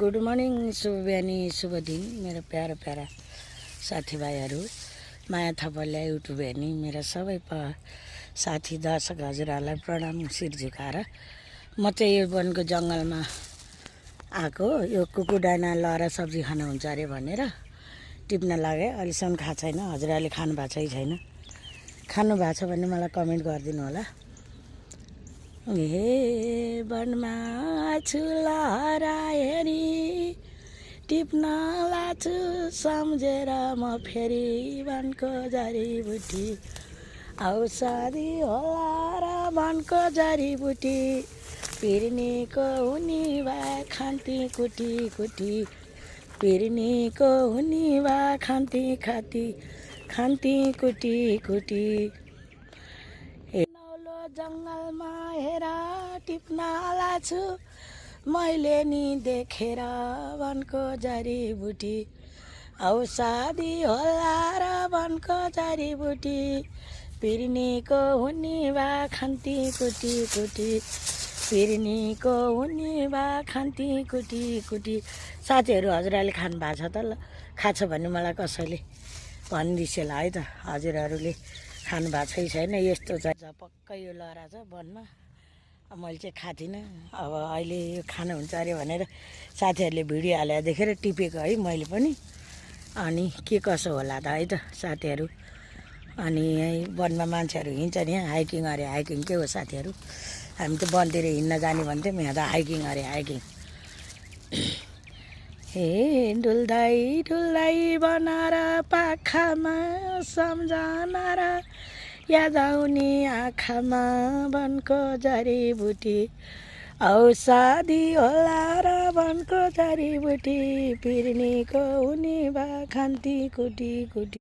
Good morning, शुभ बिहानी, शुभ दिन मेरो प्यारा प्यारा साथीभाइहरू, माया थापालाई युट्युब हेर्ने मेरा सबै साथी दर्शक हजुरहरूलाई प्रणाम शिर झुकाएर म चाहिँ यो वनको जङ्गलमा आएको। यो कुकुरडाना लहरा सब्जी खान हुन्छ अरे भनेर टिप्न लागे। अहिलेसम्म खाएको छैन, हजुरहरूले खानु भएको छ कि छैन, खानु भएको छ भने मलाई कमेन्ट गरिदिनु होला। हे वनमा छु लहरा हेरी टिप्न लाछु सम्झेर म फेरि वनको जडीबुटी औषधि होला र वनको जडीबुटी पिर्नीको हुने भए खान्ती कुटी कुटी पिर्नीको हुने भए खान्ती खान्ती कुटी कुटी जङ्गलमा हेर टिप्न लाछु मैले नि देखेर वनको जडीबुटी औषधि होला र वनको जडीबुटी पिर्नीको हुने भए खान्ती कुटी कुटी पिर्नीको हुने भए खान्ती कुटी कुटी। साथीहरू हजुरहरूले खानु भएको छ त? ल खान्छ भने मलाई कसैले भनिदिसे ल है त, हजुरहरूले खानु भएको छ कि छैन। यस्तो चाहिँ पक्कै यो लहरा छ वनमा। मैले चाहिँ खाएको थिइनँ, अब अहिले यो खानु हुन्छ अरे भनेर साथीहरूले भिडियो हालेर देखेर टिपेको है मैले पनि। अनि के कसो होला त है त साथीहरू। अनि यहीँ वनमा मान्छेहरू हिँड्छ नि, हाइकिङ अरे हाइकिङ के हो साथीहरू। हामी त वनतिर हिँड्न जाने भन्थ्यौँ, यहाँ त हाइकिङ अरे हाइकिङ। हे डुल्दै डुल्दै बनाएर पाखामा सम्झना र याद आउने आँखामा वनको जडीबुटी औषधि होला र वनको जडीबुटी पिर्नीको हुने भए खान्ती कुटी कुटी।